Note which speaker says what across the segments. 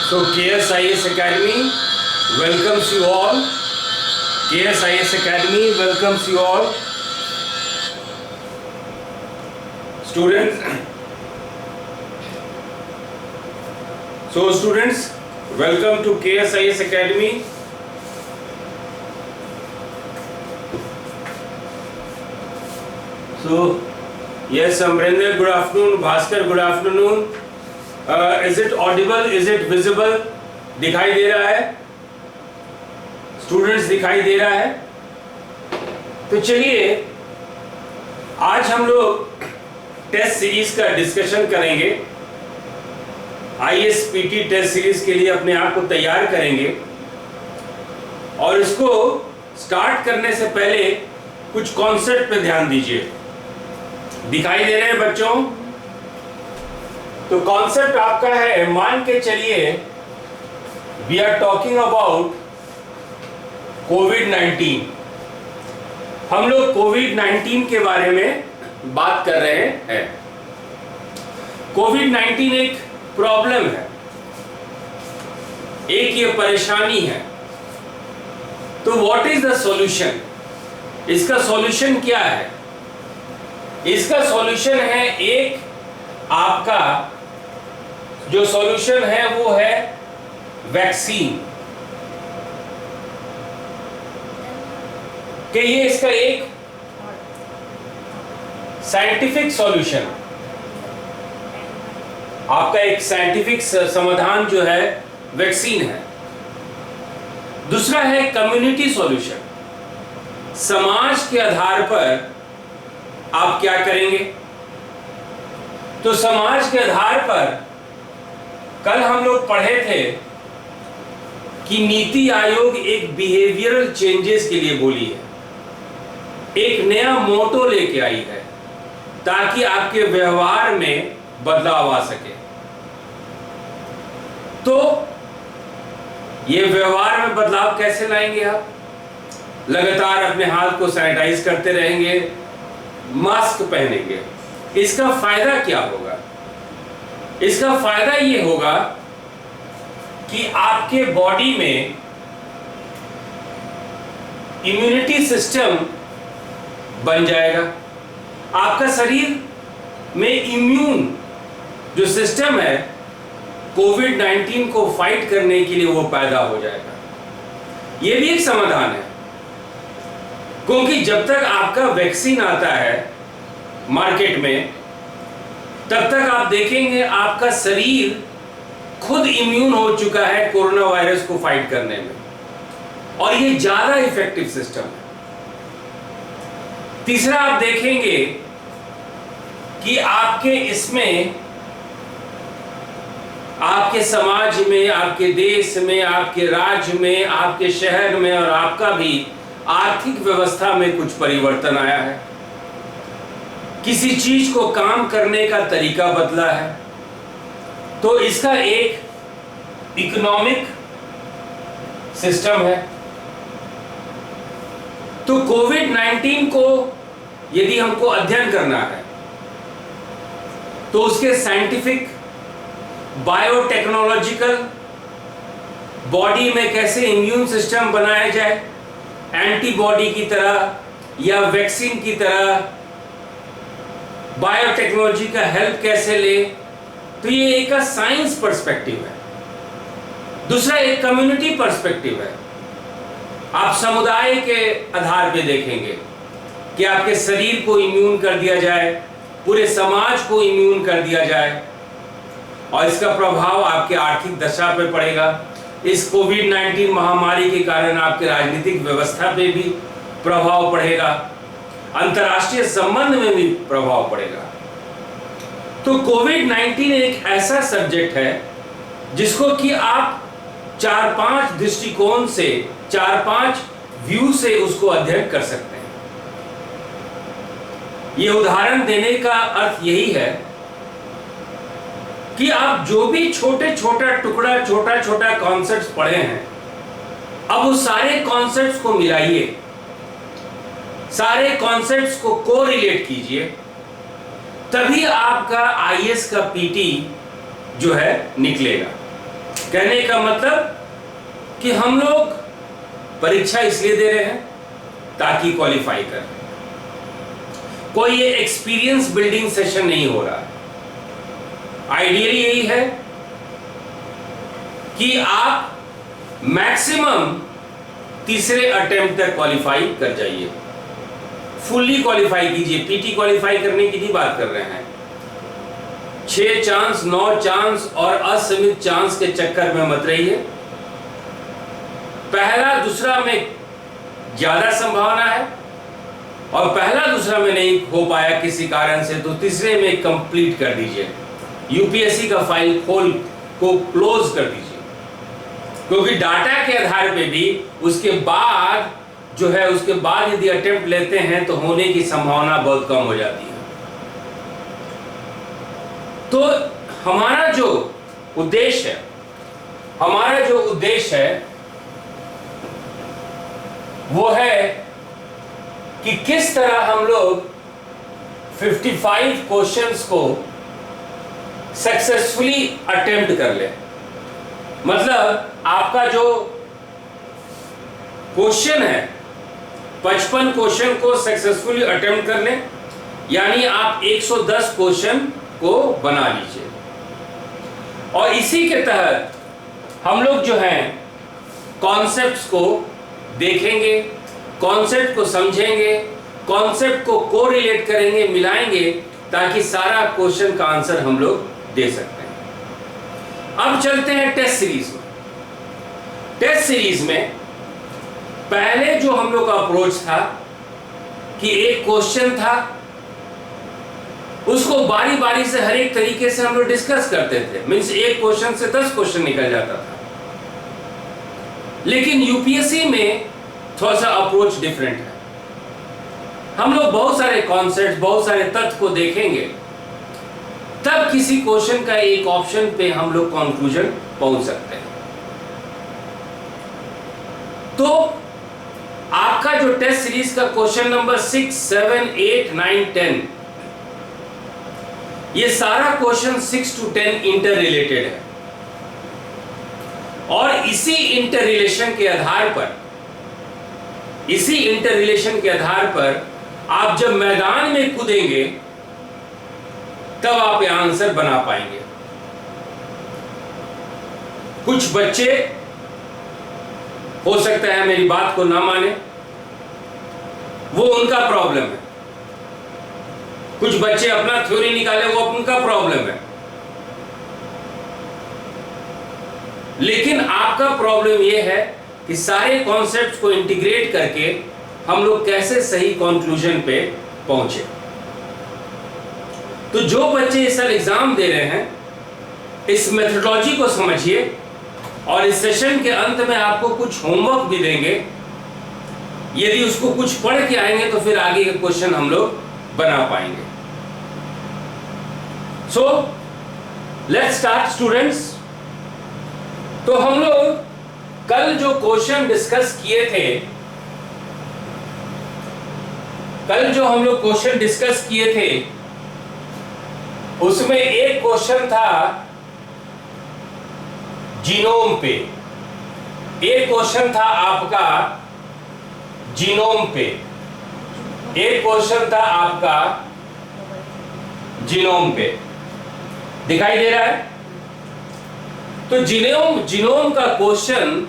Speaker 1: So KSIS Academy welcomes you all. KSIS Academy welcomes you all. Students, welcome to KSIS Academy. So, yes, Amrinder, good afternoon. Bhaskar, good afternoon. Is it audible? Is it visible? दिखाई दे रहा है? Students दिखाई दे रहा है? तो चलिए आज हम लोग टेस्ट सीरीज का डिस्कशन करेंगे। ISPT टेस्ट सीरीज के लिए अपने आप को तैयार करेंगे और इसको स्टार्ट करने से पहले कुछ कॉन्सेप्ट पे ध्यान दीजिए। दिखाई दे रहे हैं बच्चों? तो कॉन्सेप्ट आपका है, मान के चलिए वी आर टॉकिंग अबाउट कोविड-19। हम लोग कोविड-19 के बारे में बात कर रहे हैं। कोविड-19 एक प्रॉब्लम है, एक ये परेशानी है। तो व्हाट इज द सॉल्यूशन? इसका सॉल्यूशन क्या है? इसका सॉल्यूशन है, एक आपका जो सॉल्यूशन है वो है वैक्सीन। कि ये इसका एक साइंटिफिक सॉल्यूशन, आपका एक साइंटिफिक समाधान जो है वैक्सीन है। दूसरा है कम्युनिटी सॉल्यूशन। समाज के आधार पर आप क्या करेंगे? तो समाज के आधार पर कल हम लोग पढ़े थे कि नीति आयोग एक बिहेवियरल चेंजेस के लिए बोली है, एक नया मोटो लेके आई है ताकि आपके व्यवहार में बदलाव आ सके। तो ये व्यवहार में बदलाव कैसे लाएंगे आप? लगातार अपने हाथ को सैनिटाइज करते रहेंगे, मास्क पहनेंगे। इसका फायदा क्या होगा? इसका फायदा ये होगा कि आपके बॉडी में इम्यूनिटी सिस्टम बन जाएगा। आपका शरीर में इम्यून जो सिस्टम है कोविड-19 को फाइट करने के लिए वो पैदा हो जाएगा। ये भी एक समाधान है, क्योंकि जब तक आपका वैक्सीन आता है मार्केट में तब तक आप देखेंगे आपका शरीर खुद इम्यून हो चुका है कोरोना वायरस को फाइट करने में, और ये ज्यादा इफेक्टिव सिस्टम है। तीसरा आप देखेंगे कि आपके इसमें, आपके समाज में, आपके देश में, आपके राज्य में, आपके शहर में और आपका भी आर्थिक व्यवस्था में कुछ परिवर्तन आया है। किसी चीज को काम करने का तरीका बदला है। तो इसका एक इकोनॉमिक सिस्टम है। तो कोविड-19 को यदि हमको अध्ययन करना है तो उसके साइंटिफिक, बायोटेक्नोलॉजिकल, बॉडी में कैसे इम्यून सिस्टम बनाया जाए एंटीबॉडी की तरह या वैक्सीन की तरह, बायोटेक्नोलॉजी का हेल्प कैसे ले, तो ये एक साइंस पर्सपेक्टिव है। दूसरा एक कम्युनिटी पर्सपेक्टिव है। आप समुदाय के आधार पे देखेंगे कि आपके शरीर को इम्यून कर दिया जाए, पूरे समाज को इम्यून कर दिया जाए, और इसका प्रभाव आपके आर्थिक दशा पे पड़ेगा। इस कोविड-19 महामारी के कारण आपके राजनीतिक व्यवस्था पे भी प्रभाव पड़ेगा, अंतर्राष्ट्रीय संबंध में भी प्रभाव पड़ेगा। तो कोविड-19 एक ऐसा सब्जेक्ट है जिसको कि आप 4-5 दृष्टिकोण से, 4-5 व्यू से उसको अध्ययन कर सकते हैं। ये उदाहरण देने का अर्थ यही है कि आप जो भी छोटे छोटा टुकड़ा, छोटा छोटा कॉन्सेप्ट्स पढ़े हैं, अब उस सारे कॉन्सेप्ट्स को मिलाइए, सारे कॉन्सेप्ट्स को कोरिलेट कीजिए, तभी आपका IAS का PT जो है निकलेगा। कहने का मतलब कि हम लोग परीक्षा इसलिए दे रहे हैं ताकि क्वालिफाई कर। कोई ये एक्सपीरियंस बिल्डिंग सेशन नहीं हो रहा। आइडियली यही है कि आप मैक्सिमम तीसरे अटेम्प्ट तक क्वालिफाई कर जाइए, फुल्ली क्वालिफाई कीजिए। पीटी क्वालिफाई करने की नहीं बात कर रहे हैं। 6 चांस 9 चांस और असीमित चांस के चक्कर में मत रहिए। पहला दूसरा में ज्यादा संभावना है और पहला दूसरा में नहीं हो पाया किसी कारण से, तो तीसरे में कंप्लीट कर दीजिए। यूपीएससी का फाइल खोल को क्लोज कर दीजिए, क्योंकि डाटा के आधार पे भी उसके बाद जो है, उसके बाद यदि अटेम्प्ट लेते हैं तो होने की संभावना बहुत कम हो जाती है। तो हमारा जो उद्देश्य है वो है कि किस तरह हम लोग 55 क्वेश्चंस को सक्सेसफुली अटेम्प्ट कर ले। मतलब आपका जो क्वेश्चन है 55 क्वेश्चन को सक्सेसफुली अटेम्प्ट कर लें, यानी आप 110 क्वेश्चन को बना लीजिए। और इसी के तहत हम लोग जो हैं कॉन्सेप्ट्स को देखेंगे, कॉन्सेप्ट को समझेंगे, कॉन्सेप्ट को कोरिलेट करेंगे, मिलाएंगे, ताकि सारा क्वेश्चन का आंसर हम लोग दे सकते हैं। अब चलते हैं टेस्ट सीरीज में। टेस्ट सीरीज में पहले जो हम लोग का अप्रोच था कि एक क्वेश्चन था, उसको बारी बारी से हर एक तरीके से हम लोग डिस्कस करते थे। मींस एक क्वेश्चन से 10 क्वेश्चन निकल जाता था। लेकिन यूपीएससी में थोड़ा सा अप्रोच डिफरेंट है। हम लोग बहुत सारे कॉन्सेप्ट, बहुत सारे तथ्य को देखेंगे, तब किसी क्वेश्चन का एक ऑप्शन पे हम लोग कंक्लूजन पहुंच सकते हैं। तो आपका जो टेस्ट सीरीज का क्वेश्चन नंबर 6, 7, 8, 9, 10, ये सारा क्वेश्चन 6 to 10 इंटर रिलेटेड है। और इसी इंटर रिलेशन के आधार पर आप जब मैदान में कूदेंगे तब आप ये आंसर बना पाएंगे। कुछ बच्चे हो सकता है मेरी बात को ना माने, वो उनका प्रॉब्लम है। कुछ बच्चे अपना थ्योरी निकाले, वो उनका प्रॉब्लम है। लेकिन आपका प्रॉब्लम यह है कि सारे कॉन्सेप्ट्स को इंटीग्रेट करके हम लोग कैसे सही कंक्लूजन पे पहुंचे। तो जो बच्चे इस साल एग्जाम दे रहे हैं, इस मेथोडोलॉजी को समझिए, और इस सेशन के अंत में आपको कुछ होमवर्क भी देंगे। यदि उसको कुछ पढ़ के आएंगे तो फिर आगे के क्वेश्चन हम लोग बना पाएंगे। So let's start students. तो हम लोग कल जो क्वेश्चन डिस्कस किए थे, उसमें एक क्वेश्चन था जीनोम पे, एक क्वेश्चन था आपका जीनोम पे, एक क्वेश्चन था आपका जीनोम पे। दिखाई दे रहा है? तो जीनोम का क्वेश्चन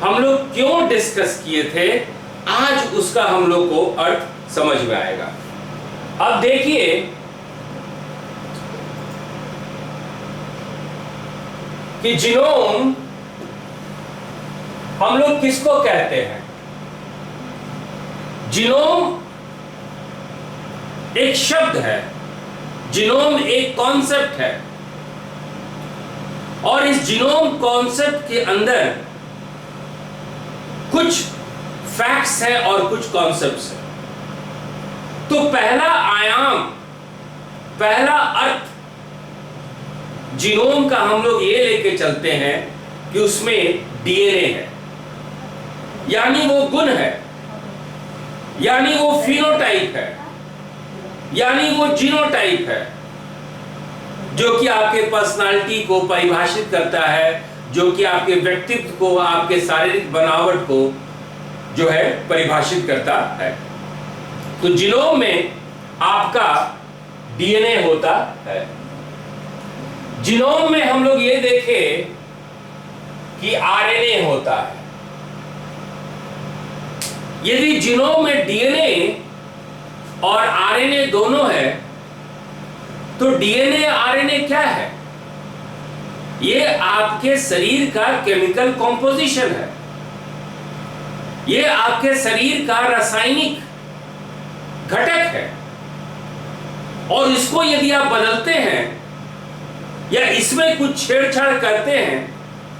Speaker 1: हम लोग क्यों डिस्कस किए थे, आज उसका हम लोग को अर्थ समझ में आएगा। अब देखिए कि जीनोम हम लोग किसको कहते हैं। जीनोम एक शब्द है, जीनोम एक कॉन्सेप्ट है, और इस जीनोम कॉन्सेप्ट के अंदर कुछ फैक्ट्स हैं और कुछ कॉन्सेप्ट्स हैं। तो पहला आयाम, पहला अर्थ जीनोम का हम लोग ये लेके चलते हैं कि उसमें डीएनए है, यानी वो गुण है, यानी वो फिनोटाइप है, यानी वो जीनोटाइप है। जो कि आपके पर्सनालिटी को परिभाषित करता है, जो कि आपके व्यक्तित्व को, आपके शारीरिक बनावट को जो है परिभाषित करता है। तो जीनोम में आपका डीएनए होता है। जीनोम में हम लोग ये देखें कि आरएनए होता है। यदि जीनोम में डीएनए और आरएनए दोनों है तो डीएनए आरएनए क्या है? ये आपके शरीर का केमिकल कॉम्पोजिशन है, ये आपके शरीर का रासायनिक घटक है। और इसको यदि आप बदलते हैं या इसमें कुछ छेड़छाड़ करते हैं,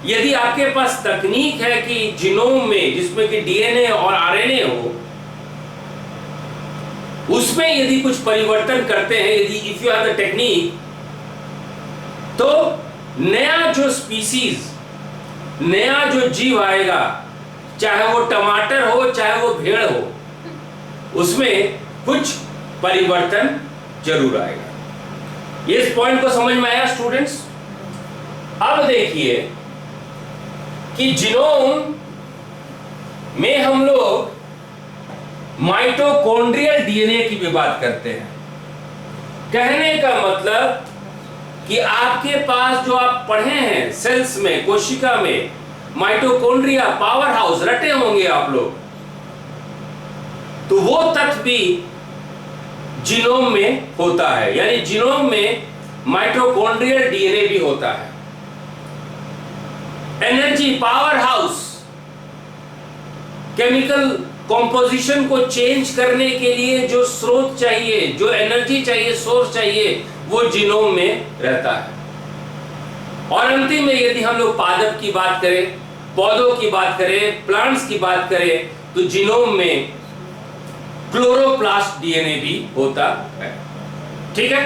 Speaker 1: यदि आपके पास तकनीक है कि जीनोम में जिसमें कि डीएनए और आरएनए हो, उसमें यदि कुछ परिवर्तन करते हैं, यदि if you have the technique, तो नया जो स्पीसीज, नया जो जीव आएगा, चाहे वो टमाटर हो चाहे वो भेड़ हो, उसमें कुछ परिवर्तन जरूर आएगा। ये इस पॉइंट को समझ में आया स्टूडेंट्स? अब देखिए कि जीनोम में हम लोग माइटोकॉन्ड्रियल डीएनए की भी बात करते हैं। कहने का मतलब कि आपके पास जो आप पढ़े हैं सेल्स में, कोशिका में, माइटोकॉन्ड्रिया, पावर हाउस रटे होंगे आप लोग, तो वो तत्व भी जीनोम में होता है। यानी जीनोम में माइटोकॉन्ड्रियल डीएनए भी होता है। Energy, power house, chemical composition को चेंज करने के लिए जो स्रोत चाहिए, जो एनर्जी चाहिए, सोर्स चाहिए, वो जीनोम में रहता है। और अंतिम में यदि हम लोग पादप की बात करें, पौधों की बात करें, प्लांट्स की बात करें, तो जीनोम में क्लोरोप्लास्ट डीएनए भी होता है। ठीक है?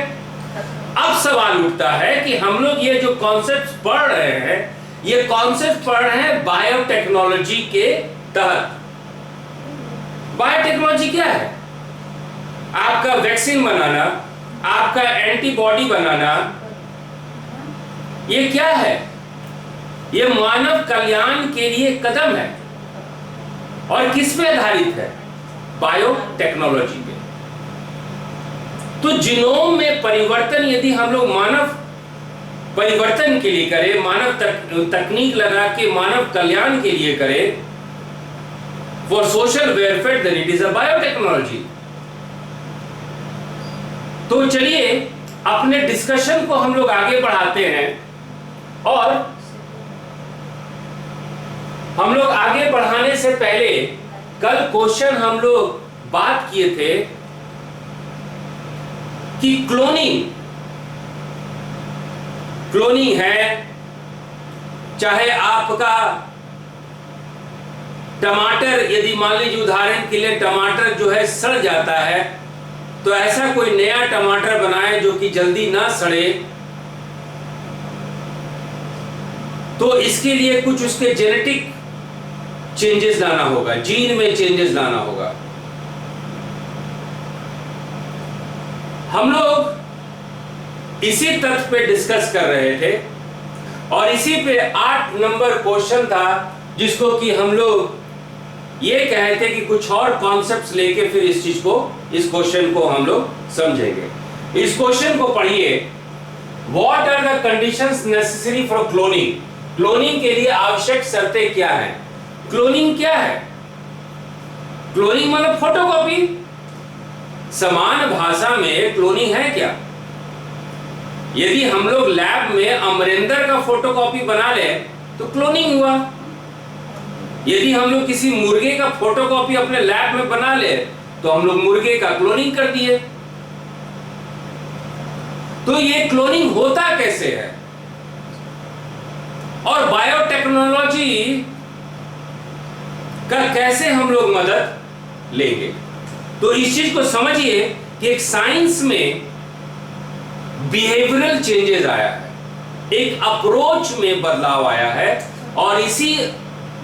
Speaker 1: अब सवाल उठता है कि हम लोग ये जो कॉन्सेप्ट पढ़ रहे हैं, ये कॉन्सेप्ट पढ़ रहे हैं बायोटेक्नोलॉजी के तहत। बायोटेक्नोलॉजी क्या है? आपका वैक्सीन बनाना, आपका एंटीबॉडी बनाना, ये क्या है? ये मानव कल्याण के लिए कदम है। और किस पे आधारित है? बायोटेक्नोलॉजी पे। तो जीनोम में परिवर्तन यदि हम लोग मानव परिवर्तन के लिए करें, मानव तकनीक लगा के मानव कल्याण के लिए करें, for social welfare, then it is a biotechnology. तो चलिए अपने डिस्कशन को हम लोग आगे बढ़ाते हैं। और हम लोग आगे बढ़ाने से पहले कल क्वेश्चन हम लोग बात किए थे कि क्लोनिंग है, चाहे आपका टमाटर, यदि मान लीजिए उदाहरण के लिए टमाटर जो है सड़ जाता है, तो ऐसा कोई नया टमाटर बनाए जो कि जल्दी ना सड़े, तो इसके लिए कुछ उसके जेनेटिक चेंजेस लाना होगा, जीन में चेंजेस लाना होगा। हम लोग इसी तथ्य पे डिस्कस कर रहे थे और इसी पे 8 नंबर क्वेश्चन था, जिसको कि हम लोग ये कहे थे कि कुछ और कॉन्सेप्ट्स लेके फिर इस चीज को, इस क्वेश्चन को हम लोग समझेंगे। इस क्वेश्चन को पढ़िए। What are the conditions necessary for cloning? Cloning के लिए आवश्यक शर्तें क्या हैं? क्लोनिंग क्या है? क्लोनिंग मतलब फोटोकॉपी। समान भाषा में क्लोनिंग है क्या? यदि हम लोग लैब में अमरिंदर का फोटोकॉपी बना ले तो क्लोनिंग हुआ। यदि हम लोग किसी मुर्गे का फोटोकॉपी अपने लैब में बना ले तो हम लोग मुर्गे का क्लोनिंग कर दिए। तो ये क्लोनिंग होता कैसे है? और बायोटेक्नोलॉजी का कैसे हम लोग मदद लेंगे? तो इस चीज को समझिए कि एक साइंस में बिहेवियरल चेंजेस आया है, एक अप्रोच में बदलाव आया है, और इसी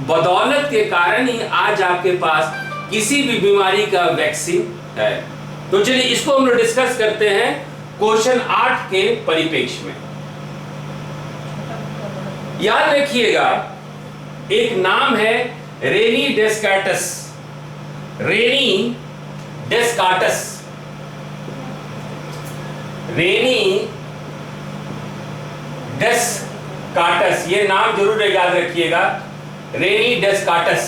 Speaker 1: बदौलत के कारण ही आज आपके पास किसी भी बीमारी का वैक्सीन है। तो चलिए इसको हम लोग डिस्कस करते हैं। क्वेश्चन 8 के परिप्रेक्ष्य में। याद रखिएगा, एक नाम है रेनी डेस्कार्टस। रेनी डेस्कार्टस, रेनी डेस्कार्टस, ये नाम जरूर याद रखिएगा। रेनी डेस्कार्टस,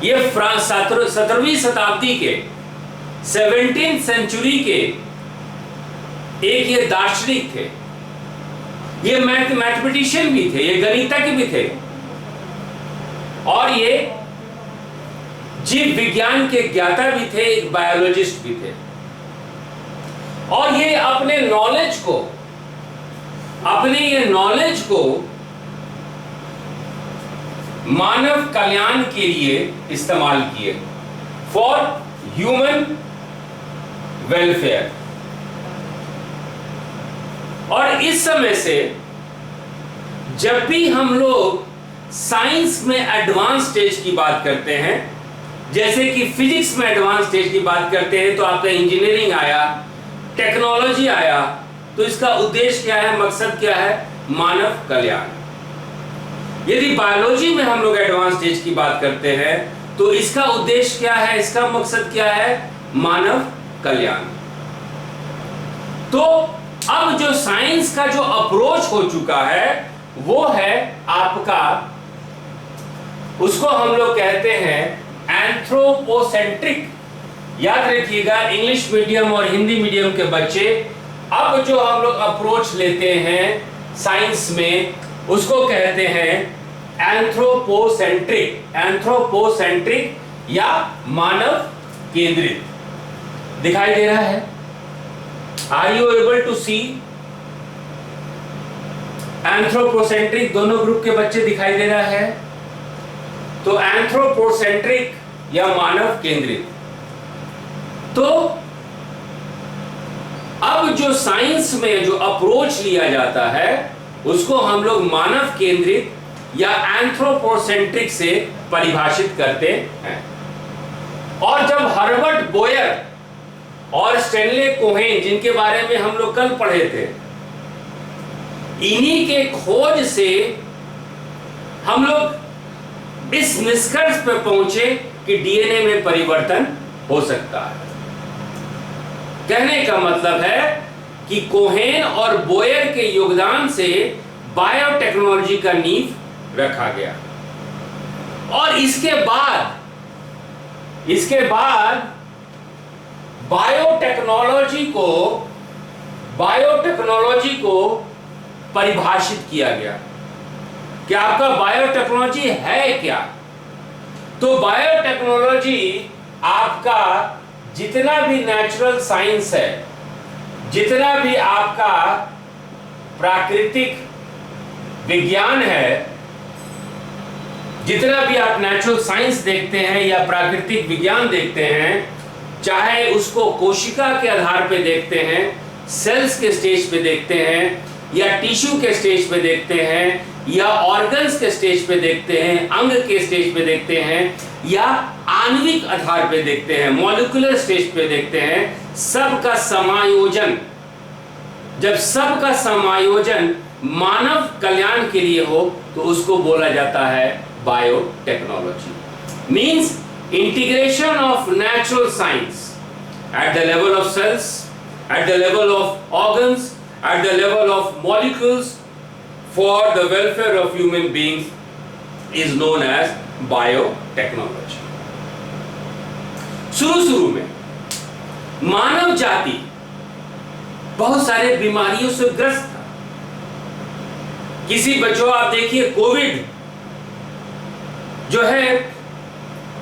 Speaker 1: ये 17वीं शताब्दी के 17th सेंचुरी के एक ये दार्शनिक थे। ये मैथमेटिशियन भी थे, ये गणितज्ञ भी थे, और ये जीव विज्ञान के ज्ञाता भी थे, एक बायोलॉजिस्ट भी थे। और ये अपने नॉलेज को मानव कल्याण के लिए इस्तेमाल किए, फॉर ह्यूमन वेलफेयर। और इस समय से जब भी हम लोग साइंस में एडवांस स्टेज की बात करते हैं, जैसे कि फिजिक्स में एडवांस स्टेज की बात करते हैं, तो आपका इंजीनियरिंग आया, टेक्नोलॉजी आया, तो इसका उद्देश्य क्या है, मकसद क्या है, मानव कल्याण। यदि बायोलॉजी में हम लोग एडवांस स्टेज की बात करते हैं, तो इसका उद्देश्य क्या है, इसका मकसद क्या है, मानव कल्याण। तो अब जो साइंस का जो अप्रोच हो चुका है वो है आपका, उसको हम लोग कहते हैं एंथ्रोपोसेंट्रिक। याद रखिएगा, इंग्लिश मीडियम और हिंदी मीडियम के बच्चे अब जो हम लोग अप्रोच लेते हैं साइंस में, उसको कहते हैं एंथ्रोपोसेंट्रिक। एंथ्रोपोसेंट्रिक या मानव केंद्रित। दिखाई दे रहा है? Are you able to see? Anthropocentric दोनों ग्रुप के बच्चे दिखाई दे रहा है? तो एंथ्रोपोसेंट्रिक या मानव केंद्रित। तो अब जो साइंस में जो अप्रोच लिया जाता है उसको हम लोग मानव केंद्रित या एंथ्रोपोसेंट्रिक से परिभाषित करते हैं। और जब हर्बर्ट बोयर और स्टैनले कोहेन, जिनके बारे में हम लोग कल पढ़े थे, इन्हीं के खोज से हम लोग इस निष्कर्ष पर पहुंचे कि डीएनए में परिवर्तन हो सकता है। कहने का मतलब है कि कोहेन और बोयर के योगदान से बायोटेक्नोलॉजी का नींव रखा गया। और इसके बाद बायोटेक्नोलॉजी को परिभाषित किया गया कि आपका बायोटेक्नोलॉजी है क्या। तो बायोटेक्नोलॉजी आपका जितना भी नेचुरल साइंस है, जितना भी आपका प्राकृतिक विज्ञान है, जितना भी आप नेचुरल साइंस देखते हैं या प्राकृतिक विज्ञान देखते हैं, चाहे उसको कोशिका के आधार पे देखते हैं, सेल्स के स्टेज पे देखते हैं, या टिश्यू के स्टेज पे देखते हैं, या ऑर्गन्स के स्टेज पे देखते हैं, अंग के स्टेज पे देखते हैं, या आणविक आधार पे देखते हैं, मॉलिक्यूलर स्टेज पे देखते हैं, सबका समायोजन, जब सबका समायोजन मानव कल्याण के लिए हो तो उसको बोला जाता है biotechnology. Means integration of natural science at the level of cells, at the level of organs, at the level of molecules for the welfare of human beings is known as biotechnology. शुरू में मानव जाति बहुत सारे बीमारियों से ग्रस्त था। किसी बच्चों आप देखिए, कोविड जो है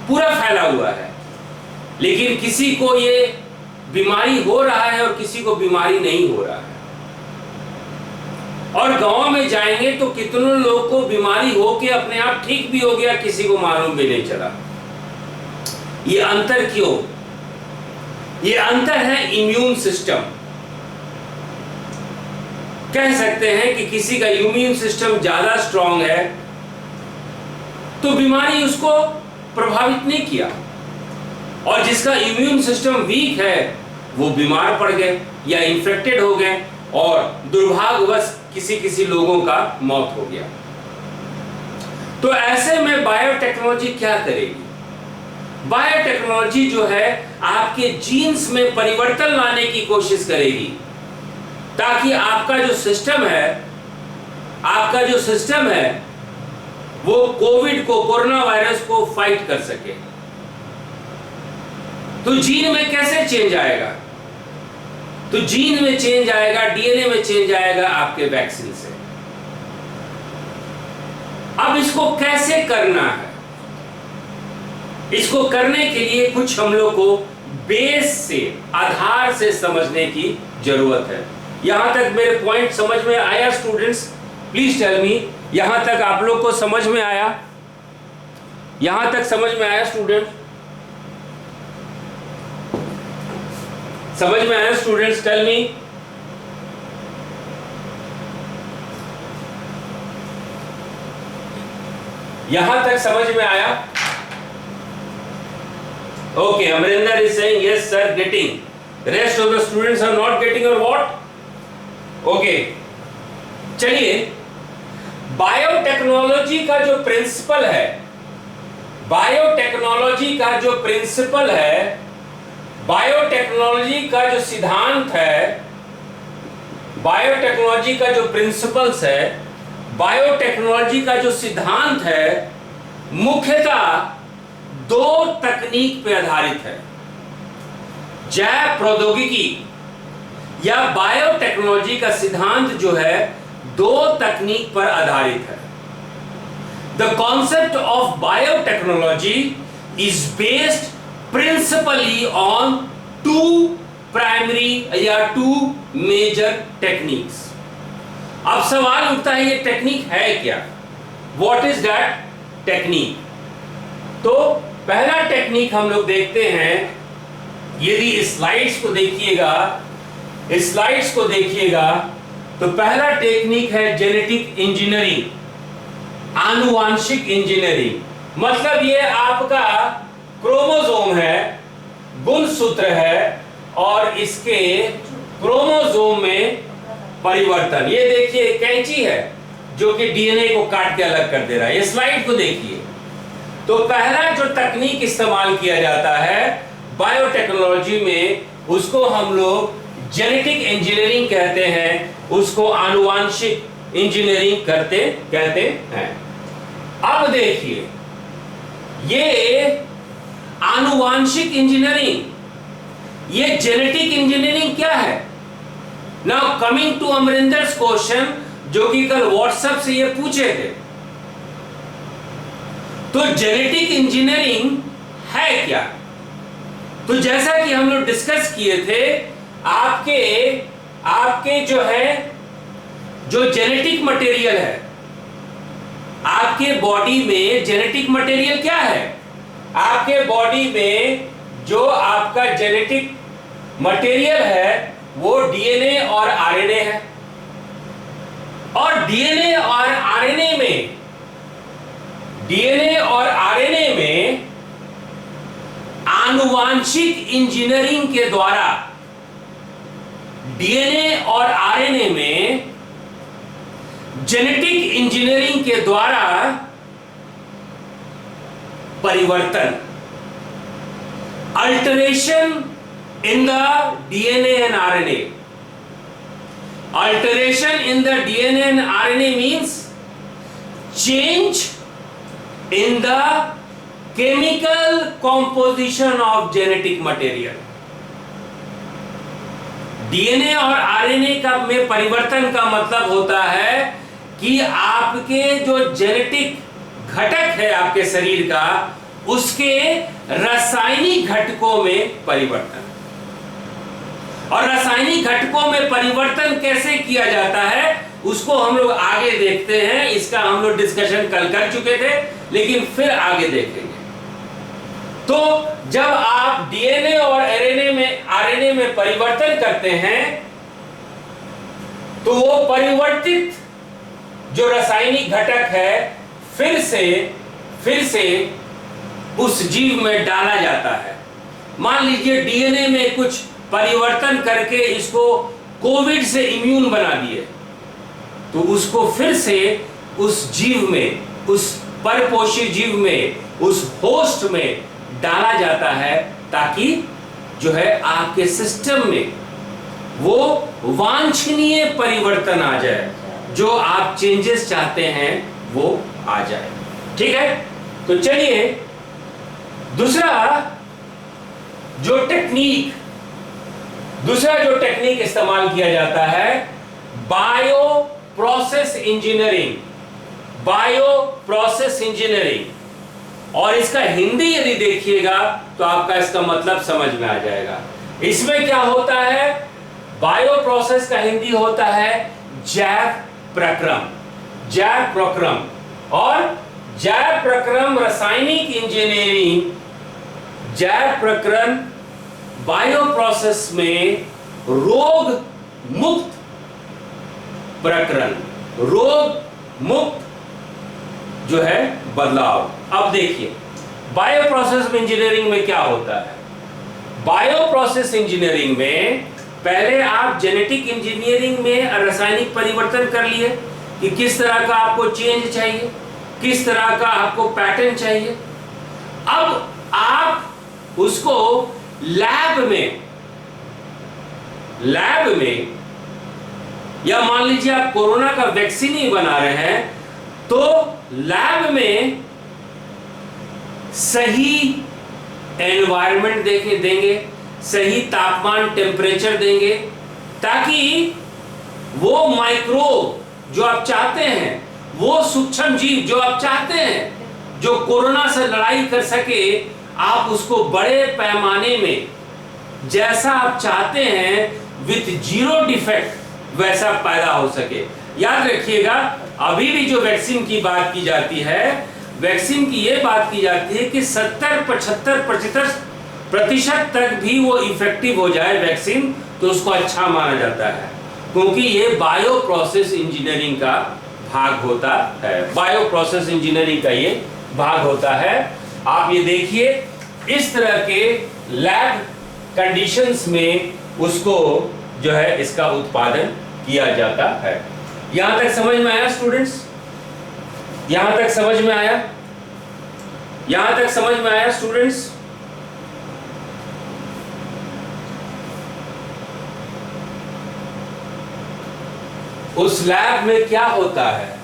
Speaker 1: पूरा फैला हुआ है, लेकिन किसी को ये बीमारी हो रहा है और किसी को बीमारी नहीं हो रहा है। और गांव में जाएंगे तो कितनों लोग को बीमारी हो के अपने आप ठीक भी हो गया, किसी को मालूम भी नहीं चला। ये अंतर क्यों? ये अंतर है इम्यून सिस्टम। कह सकते हैं कि किसी का इम्यून सिस्टम ज्यादा स्ट्रांग है तो बीमारी उसको प्रभावित नहीं किया, और जिसका इम्यून सिस्टम वीक है वो बीमार पड़ गए। या इन्फेक्टेड हो गए और दुर्भाग्यवश किसी किसी लोगों का मौत हो गया। तो ऐसे में बायोटेक्नोलॉजी क्या करेगी? बायोटेक्नोलॉजी जो है आपके जीन्स में परिवर्तन लाने की कोशिश करेगी, ताकि आपका जो सिस्टम है वो कोविड को, कोरोना वायरस को फाइट कर सके। तो जीन में कैसे चेंज आएगा? तो जीन में चेंज आएगा, डीएनए में चेंज आएगा आपके वैक्सीन से। अब इसको कैसे करना है? इसको करने के लिए कुछ हम लोग को बेस से, आधार से समझने की जरूरत है। यहां तक मेरे पॉइंट समझ में आया स्टूडेंट्स? प्लीज टेल मी, यहां तक आप लोग को समझ में आया? यहां तक समझ में आया स्टूडेंट? समझ में आया स्टूडेंट्स? Tell me. यहां तक समझ में आया? Okay, Amrinder is saying yes sir, getting. Rest of the students are not getting or what? Okay. चलिए, बायोटेक्नोलॉजी का जो प्रिंसिपल है, बायोटेक्नोलॉजी का जो प्रिंसिपल है, बायोटेक्नोलॉजी का जो सिद्धांत है, बायोटेक्नोलॉजी का जो प्रिंसिपल्स है, बायोटेक्नोलॉजी का जो सिद्धांत है, मुख्यतः दो तकनीक पे आधारित है। जैव प्रौद्योगिकी या बायोटेक्नोलॉजी का सिद्धांत जो है दो तकनीक पर आधारित है। The concept of biotechnology is based principally on two primary या टू मेजर टेक्निक्स। अब सवाल उठता है ये टेक्निक है क्या? What is that technique? तो पहला टेक्निक हम लोग देखते हैं, यदि स्लाइड्स को देखिएगा तो पहला टेक्निक है जेनेटिक इंजीनियरिंग, आनुवांशिक इंजीनियरिंग। मतलब ये आपका क्रोमोसोम है, गुणसूत्र है और इसके क्रोमोसोम में परिवर्तन। ये देखिए कैंची है जो कि डीएनए को काट के अलग कर दे रहा है। ये स्लाइड को देखिए। तो पहला जो तकनीक इस्तेमाल किया जाता है बायोटेक्नोलॉजी में, उसको हम लोग जेनेटिक इंजीनियरिंग कहते हैं, उसको आनुवांशिक इंजीनियरिंग कहते हैं। अब देखिए, ये आनुवांशिक इंजीनियरिंग, ये जेनेटिक इंजीनियरिंग क्या है? नाउ कमिंग टू अमरिंदर्स क्वेश्चन, जो कि कल व्हाट्सएप से ये पूछे थे। तो जेनेटिक इंजीनियरिंग है क्या? तो जैसा कि हम लोग डिस्कस किए थे, आपके जो जेनेटिक मटेरियल है, आपके बॉडी में जेनेटिक मटेरियल क्या है? आपके बॉडी में जो आपका जेनेटिक मटेरियल है वो डीएनए और आरएनए है। और डीएनए और आरएनए में आनुवांशिक इंजीनियरिंग के द्वारा, डीएनए और आरएनए में जेनेटिक इंजीनियरिंग के द्वारा परिवर्तन, alteration in the DNA and RNA. Alteration in the DNA and RNA means change in the chemical composition of genetic material. DNA और RNA का में परिवर्तन का मतलब होता है कि आपके जो जेनेटिक घटक है आपके शरीर का, उसके रासायनिक घटकों में परिवर्तन। और रासायनिक घटकों में परिवर्तन कैसे किया जाता है उसको हम लोग आगे देखते हैं। इसका हम लोग डिस्कशन कल कर चुके थे, लेकिन फिर आगे देखेंगे। तो जब आप डीएनए और आरएनए में परिवर्तन करते हैं तो वो परिवर्तित जो रासायनिक घटक है फिर से उस जीव में डाला जाता है। मान लीजिए डीएनए में कुछ परिवर्तन करके इसको कोविड से इम्यून बना दिए, तो उसको फिर से उस जीव में, उस परपोषी जीव में, उस होस्ट में डाला जाता है, ताकि जो है आपके सिस्टम में वो वांछनीय परिवर्तन आ जाए, जो आप चेंजेस चाहते हैं वो आ जाए। ठीक है, तो चलिए दूसरा जो टेक्निक इस्तेमाल किया जाता है, बायो प्रोसेस इंजीनियरिंग, और इसका हिंदी यदि देखिएगा तो आपका इसका मतलब समझ में आ जाएगा। इसमें क्या होता है, बायो प्रोसेस का हिंदी होता है जैव प्रक्रम, और जैव प्रक्रम रासायनिक इंजीनियरिंग, जैव प्रक्रम बायो प्रोसेस में रोग मुक्त प्रक्रम, रोग मुक्त जो है बदलाव। अब देखिए बायो प्रोसेस इंजीनियरिंग में क्या होता है। बायो प्रोसेस इंजीनियरिंग में पहले आप जेनेटिक इंजीनियरिंग में रासायनिक परिवर्तन कर लिए कि किस तरह का आपको चेंज चाहिए, किस तरह का आपको पैटर्न चाहिए। अब आप उसको लैब में या मान लीजिए आप कोरोना का वैक्सीन ही बना रहे हैं, तो लैब में सही एनवायरनमेंट देंगे, सही तापमान टेम्परेचर देंगे, ताकि वो माइक्रोब जो आप चाहते हैं, वो सूक्ष्म जीव जो आप चाहते हैं, जो कोरोना से लड़ाई कर सके, आप उसको बड़े पैमाने में जैसा आप चाहते हैं विथ जीरो डिफेक्ट वैसा पैदा हो सके। याद रखिएगा, अभी भी जो वैक्सीन की बात की जाती है, वैक्सीन की ये बात की जाती है कि 70-75% तक भी वो इफेक्टिव हो जाए वैक्सीन, तो उसको अच्छा माना जाता है, क्योंकि ये बायो प्रोसेस इंजीनियरिंग का भाग होता है। बायो प्रोसेस इंजीनियरिंग का ये भाग होता है। आप ये देखिए, इस तरह के लैब कंडीशंस में उसको जो है इसका उत्पादन किया जाता है। यहां तक समझ में आया स्टूडेंट्स? यहां तक समझ में आया? यहां तक समझ में आया स्टूडेंट्स? उस लैब में क्या होता है,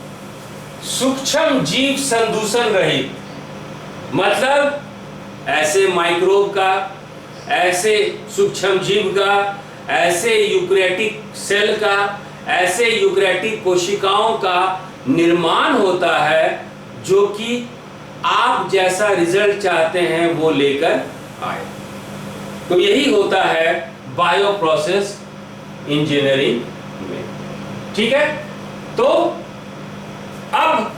Speaker 1: सूक्ष्म जीव संदूषण रहित, मतलब ऐसे माइक्रोब का, ऐसे सूक्ष्म जीव का, ऐसे यूकैरियोटिक सेल का, ऐसे यूकैरियोटिक कोशिकाओं का निर्माण होता है जो कि आप जैसा रिजल्ट चाहते हैं वो लेकर आए। तो यही होता है बायो प्रोसेस इंजीनियरिंग में। ठीक है, तो अब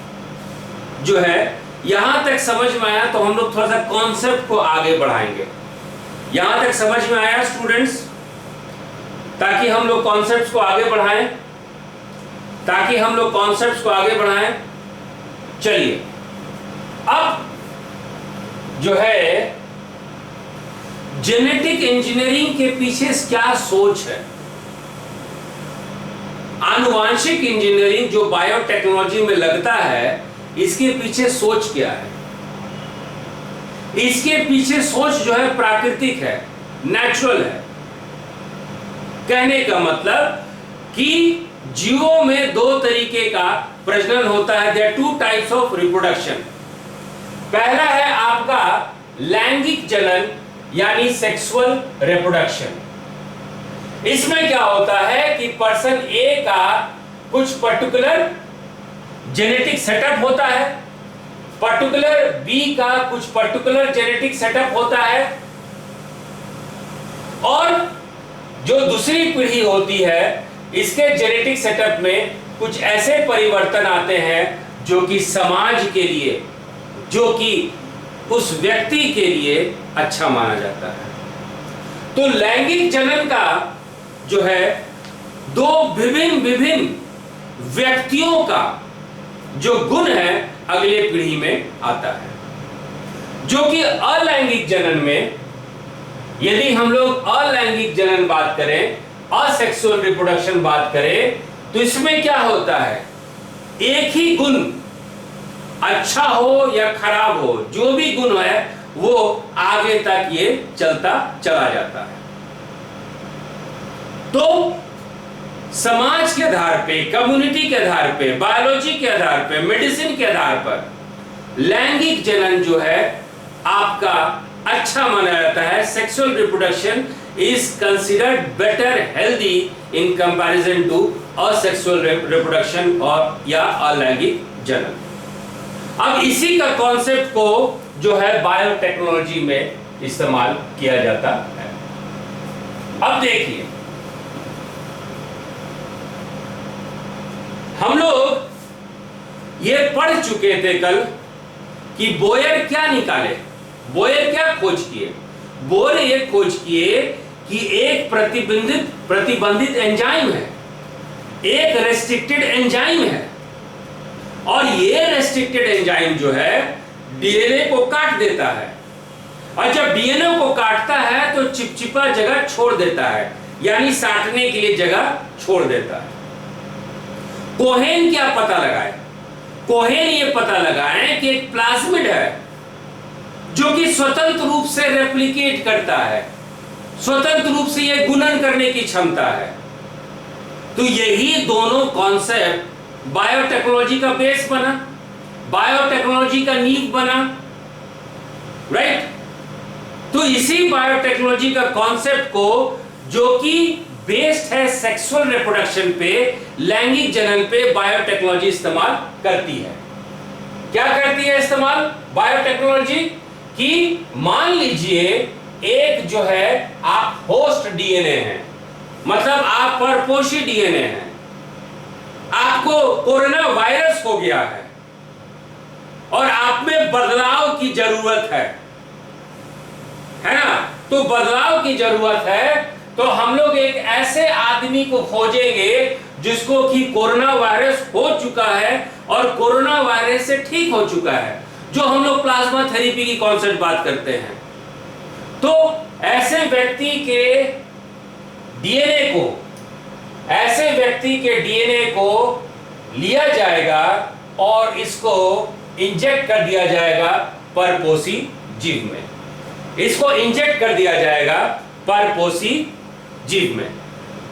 Speaker 1: जो है यहां तक समझ में आया, तो हम लोग थोड़ा सा कॉन्सेप्ट को आगे बढ़ाएंगे। यहां तक समझ में आया स्टूडेंट्स? ताकि हम लोग कॉन्सेप्ट्स को आगे बढ़ाएं, चलिए अब जो है जेनेटिक इंजीनियरिंग के पीछे क्या सोच है, आनुवांशिक इंजीनियरिंग जो बायोटेक्नोलॉजी में लगता है, इसके पीछे सोच क्या है? इसके पीछे सोच जो है प्राकृतिक है, नेचुरल है। कहने का मतलब कि जीवों में दो तरीके का प्रजनन होता है। There two types of reproduction. पहला है आपका लैंगिक जनन यानी सेक्सुअल रिप्रोडक्शन। इसमें क्या होता है कि पर्सन ए का कुछ पर्टिकुलर जेनेटिक सेटअप होता है, पर्टिकुलर बी का कुछ पर्टिकुलर जेनेटिक सेटअप होता है, और जो दूसरी पीढ़ी होती है इसके जेनेटिक सेटअप में कुछ ऐसे परिवर्तन आते हैं जो कि समाज के लिए, जो कि उस व्यक्ति के लिए अच्छा माना जाता है। तो लैंगिक जनन का जो है दो विभिन्न व्यक्तियों का जो गुण है अगले पीढ़ी में आता है, जो कि अलैंगिक जनन में यदि हम लोग अलैंगिक जनन बात करें, असेक्सुअल रिप्रोडक्शन बात करें, तो इसमें क्या होता है, एक ही गुण अच्छा हो या खराब हो, जो भी गुण है वो आगे तक ये चलता चला जाता है। तो समाज के आधार पे, कम्युनिटी के आधार पे, बायोलॉजी के आधार पे, मेडिसिन के आधार पर लैंगिक जनन जो है आपका अच्छा माना जाता है। Sexual reproduction is considered better healthy in comparison to asexual reproduction और या अलैंगिक जनन। अब इसी का कॉन्सेप्ट को जो है बायोटेक्नोलॉजी में इस्तेमाल किया जाता है। अब देखिए, हम लोग ये पढ़ चुके थे कल कि बोयर क्या निकाले, बोयर क्या खोज किए। बोयर ये खोज किए कि एक प्रतिबंधित एंजाइम है, एक रेस्ट्रिक्टेड एंजाइम है, और ये रेस्ट्रिक्टेड एंजाइम जो है डीएनए को काट देता है, और जब डीएनए को काटता है तो चिपचिपा जगह छोड़ देता है, यानी साटने के लिए जगह छोड़ देता है। कोहेन क्या पता लगाए, कोहेन ये पता लगाए कि एक प्लाज्मिड है जो कि स्वतंत्र रूप से रेप्लिकेट करता है, स्वतंत्र रूप से ये गुणन करने की क्षमता है। तो यही दोनों कॉन्सेप्ट बायोटेक्नोलॉजी का बेस बना, बायोटेक्नोलॉजी का नींव बना, राइट। तो इसी बायोटेक्नोलॉजी का कॉन्सेप्ट को, जो कि बेस्ड है सेक्सुअल रिप्रोडक्शन पे, लैंगिक जनन पे, बायोटेक्नोलॉजी इस्तेमाल करती है। क्या करती है इस्तेमाल बायोटेक्नोलॉजी? कि मान लीजिए एक जो है आप होस्ट डीएनए हैं, मतलब आप परपोषी डीएनए हैं, आपको कोरोना वायरस हो गया है और आप में बदलाव की जरूरत है ना। तो बदलाव की जरूरत है तो हम लोग एक ऐसे आदमी को खोजेंगे जिसको कि कोरोना वायरस हो चुका है और कोरोना वायरस से ठीक हो चुका है, जो हम लोग प्लाज्मा थेरेपी की कॉन्सेप्ट बात करते हैं। तो ऐसे व्यक्ति के डीएनए को लिया जाएगा और इसको इंजेक्ट कर दिया जाएगा परपोषी जीव में, इसको इंजेक्ट कर दिया जाएगा परपोषी जीव में,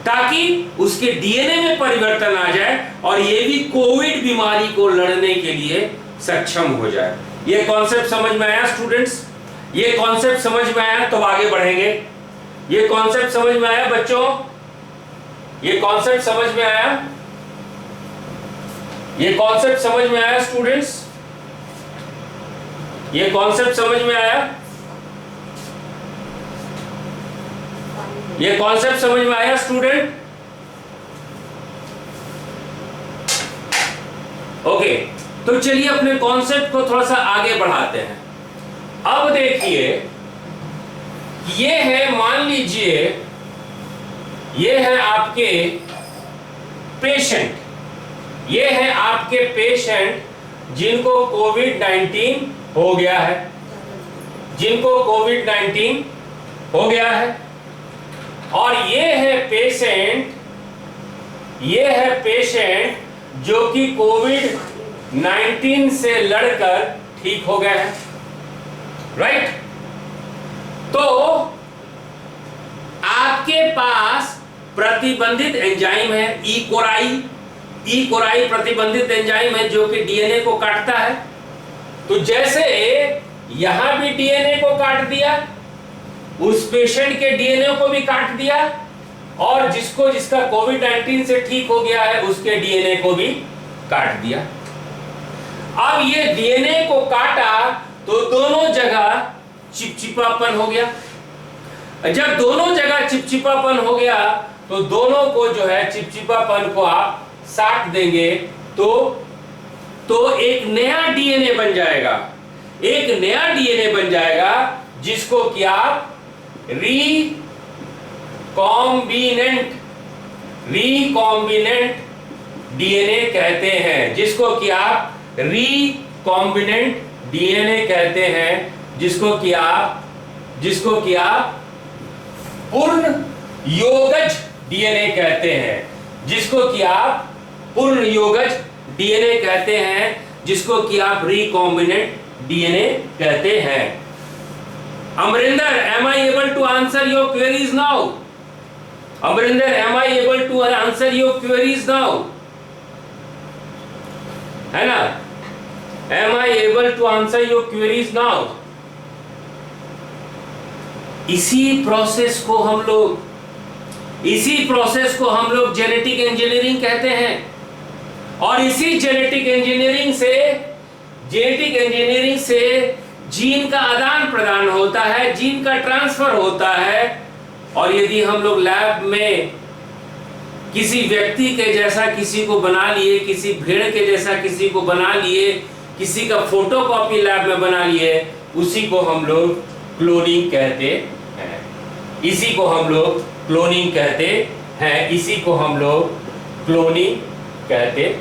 Speaker 1: ताकि उसके डीएनए में परिवर्तन आ जाए और ये भी कोविड बीमारी को लड़ने के लिए सक्षम हो जाए। ये कॉन्सेप्ट समझ में आया स्टूडेंट्स? ये कॉन्सेप्ट समझ में आया तो आगे बढ़ेंगे। ये कॉन्सेप्ट समझ में आया बच्चों? ये कॉन्सेप्ट समझ में आया? ये कॉन्सेप्ट समझ में आया स्टूडेंट्स? ये कॉन्सेप्ट समझ में आया? ये कॉन्सेप्ट समझ में आया स्टूडेंट? ओके, तो चलिए अपने कॉन्सेप्ट को थोड़ा सा आगे बढ़ाते हैं। अब देखिए, ये है, मान लीजिए ये है आपके पेशेंट, ये है आपके पेशेंट जिनको कोविड-19 हो गया है, जिनको कोविड-19 हो गया है, और ये है पेशेंट जो कि कोविड-19 से लड़कर ठीक हो गया है, राइट। तो आपके पास प्रतिबंधित एंजाइम है, ई कोराई प्रतिबंधित एंजाइम है जो कि डीएनए को काटता है। तो जैसे यहां भी डीएनए को काट दिया, उस पेशेंट के डीएनए को भी काट दिया, और जिसका कोविड-19 से ठीक हो गया है उसके डीएनए को भी काट दिया। अब ये डीएनए को काटा तो दोनों जगह चिपचिपापन हो गया। जब दोनों जगह चिपचिपापन हो गया तो दोनों को जो है चिपचिपापन को आप साट देंगे तो एक नया डीएनए बन जाएगा, एक नया डीएनए बन जाएगा जिसको कि आप रिकॉम्बिनेंट डीएनए कहते हैं, जिसको कि आप रिकॉम्बिनेंट डीएनए कहते हैं, जिसको कि आप पूर्ण योगज डीएनए कहते हैं, जिसको कि आप पूर्ण योगज डीएनए कहते हैं, जिसको कि आप रिकॉम्बिनेंट डीएनए कहते हैं। Amarinder, am I able to answer your queries now? Amarinder, am I able to answer your queries now? है ना? Am I able to answer your queries now? इसी प्रोसेस को हम लोग जेनेटिक इंजीनियरिंग कहते हैं। और इसी जेनेटिक इंजीनियरिंग से जीन का आदान प्रदान होता है, जीन का ट्रांसफर होता है। और यदि हम लोग लैब में किसी व्यक्ति के जैसा किसी को बना लिए, किसी भेड़ के जैसा किसी को बना लिए, किसी का फोटोकॉपी लैब में बना लिए, उसी को हम लोग क्लोनिंग कहते हैं। इसी को हम लोग क्लोनिंग कहते हैं। इसी को हम लोग क्लोनिंग कहते हैं।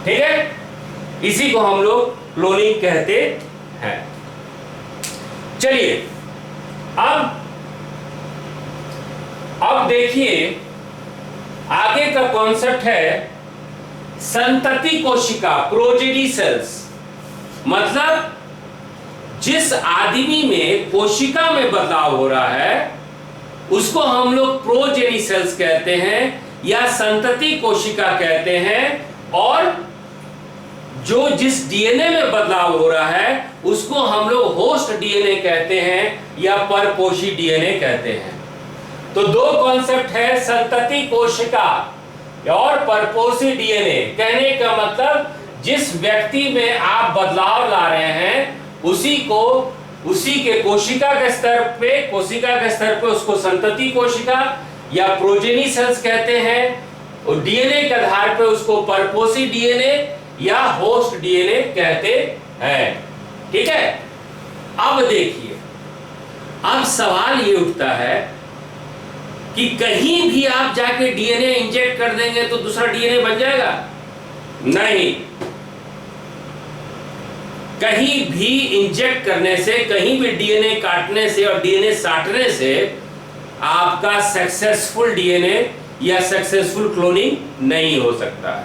Speaker 1: ठीक है, इसी को हम लोग क्लोनिंग कहते हैं। चलिए अब देखिए आगे का कॉन्सेप्ट है संतति कोशिका, प्रोजेनी सेल्स। मतलब जिस आदमी में कोशिका में बदलाव हो रहा है उसको हम लोग प्रोजेनी सेल्स कहते हैं या संतति कोशिका कहते हैं। और जो जिस डीएनए में बदलाव हो रहा है उसको हम लोग होस्ट डीएनए कहते हैं या परपोषी डीएनए कहते हैं। तो दो कॉन्सेप्ट है, संतति कोशिका और परपोषी डीएनए। कहने का मतलब जिस व्यक्ति में आप बदलाव ला रहे हैं उसी के कोशिका के स्तर पे उसको संतति कोशिका या प्रोजेनी सेल्स कहते हैं। और डीएनए के आधार पे उसको परपोषी डीएनए या होस्ट डीएनए कहते हैं। ठीक है, अब देखिए, अब सवाल ये उठता है कि कहीं भी आप जाके डीएनए इंजेक्ट कर देंगे तो दूसरा डीएनए बन जाएगा? नहीं। कहीं भी इंजेक्ट करने से, कहीं भी डीएनए काटने से और डीएनए साटने से आपका सक्सेसफुल डीएनए या सक्सेसफुल क्लोनिंग नहीं हो सकता है।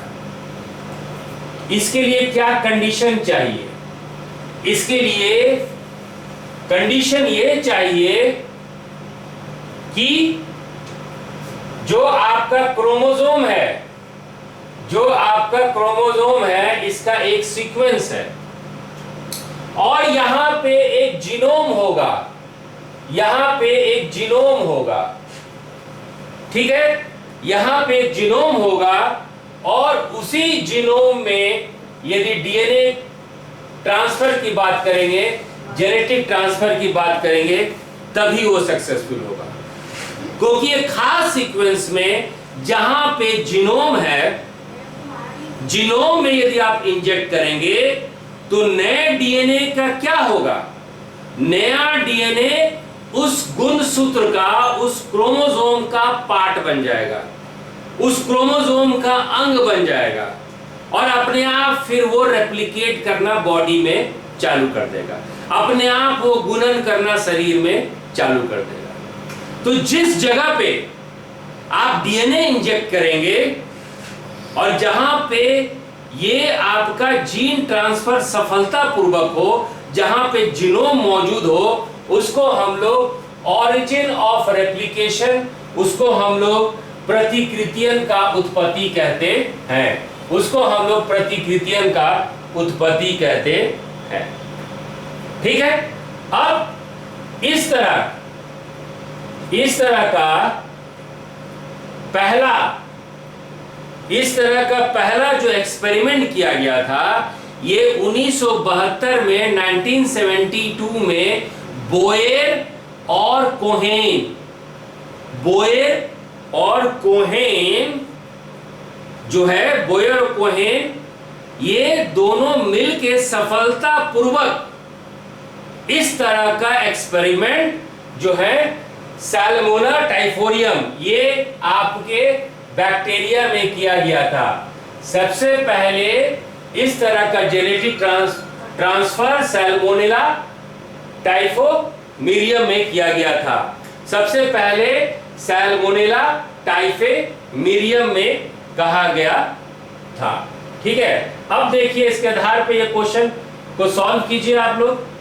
Speaker 1: इसके लिए क्या कंडीशन चाहिए? इसके लिए कंडीशन ये चाहिए कि जो आपका क्रोमोसोम है इसका एक सीक्वेंस है और यहां पे एक जीनोम होगा, ठीक है, यहां पे एक जीनोम होगा और उसी जीनोम में यदि डीएनए ट्रांसफर की बात करेंगे, जेनेटिक ट्रांसफर की बात करेंगे, तभी वो सक्सेसफुल होगा। क्योंकि एक खास सीक्वेंस में जहां पे जीनोम है, जीनोम में यदि आप इंजेक्ट करेंगे तो नए डीएनए का क्या होगा? नया डीएनए उस गुणसूत्र का, उस क्रोमोसोम का पार्ट बन जाएगा, उस क्रोमोसोम का अंग बन जाएगा और अपने आप फिर वो रेप्लिकेट करना बॉडी में चालू कर देगा, अपने आप वो गुणन करना शरीर में चालू कर देगा। तो जिस जगह पे आप डीएनए इंजेक्ट करेंगे और जहां पे ये आपका जीन ट्रांसफर सफलतापूर्वक हो, जहां पे जीनोम मौजूद हो, उसको हम लोग ऑरिजिन ऑफ रेप्लिकेशन, उसको हम लोग प्रतिकृतियन का उत्पत्ति कहते हैं, उसको हम लोग प्रतिकृतियन का उत्पत्ति कहते हैं। ठीक है, अब इस तरह का पहला जो एक्सपेरिमेंट किया गया था, ये 1972 में 1972 में बोयर और कोहेन जो है, बोयर और कोहेन, ये दोनों मिलके सफलतापूर्वक इस तरह का एक्सपेरिमेंट जो है सैल्मोना टाइफोरियम, ये आपके बैक्टीरिया में किया गया था। सबसे पहले इस तरह का जेनेटिक ट्रांसफर सैल्मोनेला टाइफोमीरियम में किया गया था। सबसे पहले सैल्मोनेला टाइफीमिरियम में कहा गया था। ठीक है, अब देखिए इसके आधार पे ये क्वेश्चन को सॉल्व कीजिए आप लोग।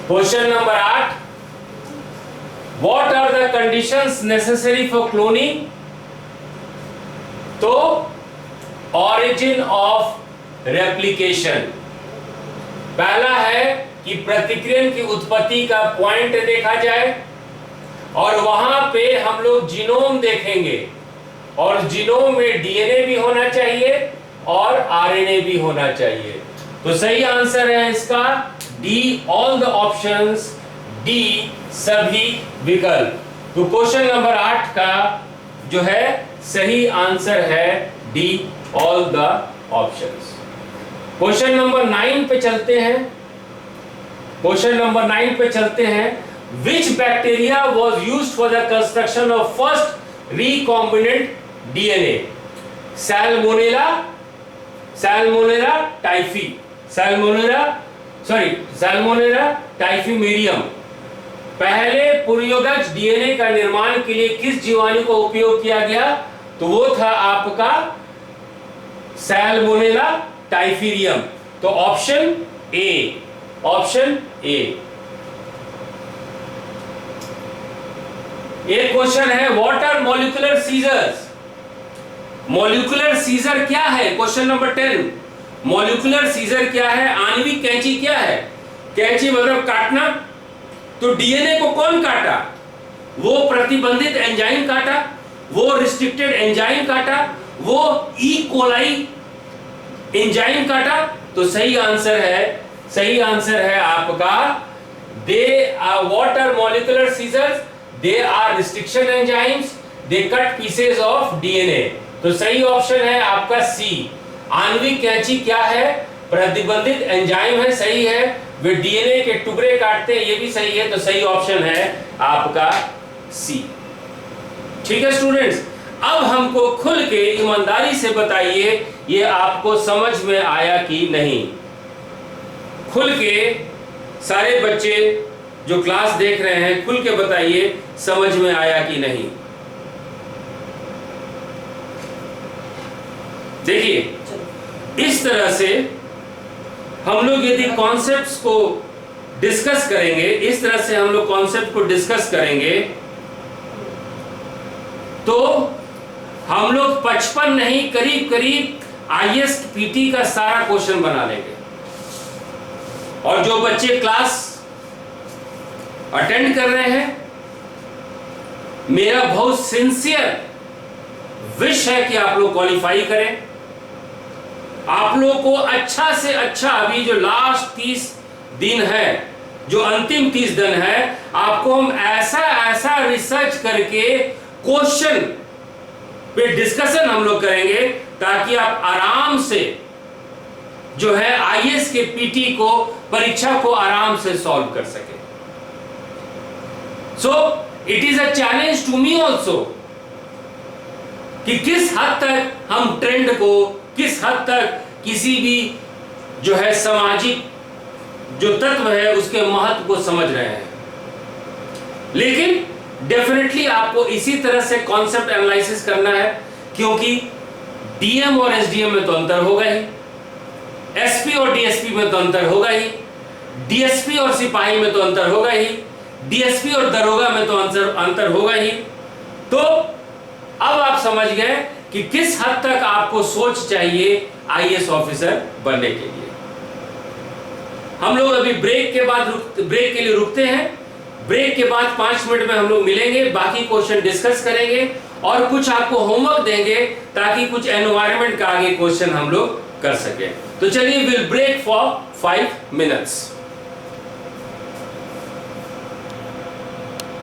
Speaker 1: Question number 8, what are the conditions necessary for cloning? तो ऑरिजिन ऑफ रेप्लिकेशन, पहला है कि प्रतिकृति की उत्पत्ति का पॉइंट देखा जाए और वहां पे हम लोग जीनोम देखेंगे और जीनोम में डीएनए भी होना चाहिए और आरएनए भी होना चाहिए। तो सही आंसर है इसका D, all the options, D सभी विकल्प। तो क्वेश्चन नंबर 8 का जो है सही आंसर है D, all the options. Question number 9 पे चलते हैं। क्वेश्चन नंबर 9 पे चलते हैं। Which bacteria was used for the construction of first recombinant DNA? Salmonella, Salmonella typhi, Salmonella typhimurium। पहले पूर्वजन्म डीएनए का निर्माण के लिए किस जीवाणु का उपयोग किया गया? तो वो था आपका सैल्मोनेला टाइफीरियम। तो ऑप्शन ए, ऑप्शन ए। एक क्वेश्चन है, what are molecular scissors? Molecular scissor क्या है? क्वेश्चन नंबर 10, मॉलिक्यूलर सीजर क्या है? आणविक कैंची क्या है? कैंची मतलब काटना। तो डीएनए को कौन काटा? वो प्रतिबंधित एंजाइम काटा, वो रिस्ट्रिक्टेड एंजाइम काटा, वो ई कोलाई एंजाइम काटा। तो सही आंसर है आपका they are, what are molecular scissors? They are restriction enzymes, they cut pieces of DNA। तो सही ऑप्शन है आपका सी। आणविक कैंची क्या है? प्रतिबंधित एंजाइम है, सही है। वे डीएनए के टुकड़े काटते हैं, ये भी सही है। तो सही ऑप्शन है आपका सी। ठीक है स्टूडेंट्स, अब हमको खुल के ईमानदारी से बताइए ये आपको समझ में आया कि नहीं। खुल के सारे बच्चे जो क्लास देख रहे हैं खुल के बताइए समझ में आया कि नहीं। देखिए इस तरह से हम लोग यदि कॉन्सेप्ट्स को डिस्कस करेंगे, इस तरह से हम लोग कॉन्सेप्ट को डिस्कस करेंगे तो हम लोग 55 नहीं करीब करीब आईएएस पीटी का सारा क्वेश्चन बना लेंगे। और जो बच्चे क्लास अटेंड कर रहे हैं, मेरा बहुत सिंसियर विश है कि आप लोग क्वालिफाई करें। आप लोग को अच्छा से अच्छा अभी जो लास्ट 30 दिन है, जो अंतिम 30 दिन है, आपको हम ऐसा रिसर्च करके क्वेश्चन पे डिस्कशन हम लोग करेंगे ताकि आप आराम से जो है आईएएस के पीटी को, परीक्षा को आराम से सॉल्व कर सके। So it is a challenge to me also कि किस हद तक हम ट्रेंड को, किस हद तक किसी भी जो है सामाजिक जो तत्व है उसके महत्व को समझ रहे हैं। लेकिन डेफिनेटली आपको इसी तरह से कॉन्सेप्ट एनालिसिस करना है, क्योंकि डीएम और एसडीएम में तो अंतर होगा ही, एसपी और डीएसपी में तो अंतर होगा ही, डीएसपी और सिपाही में तो अंतर होगा ही, डीएसपी और दरोगा में तो अंतर होगा ही। तो अब आप समझ गए कि किस हद तक आपको सोच चाहिए आईएएस ऑफिसर बनने के लिए। हम लोग अभी ब्रेक के लिए रुकते हैं। ब्रेक के बाद 5 मिनट में हम लोग मिलेंगे, बाकी क्वेश्चन डिस्कस करेंगे और कुछ आपको होमवर्क देंगे ताकि कुछ एनवायरनमेंट का आगे क्वेश्चन हम लोग कर सके। तो चलिए विल ब्रेक फॉर 5 मिनट्स।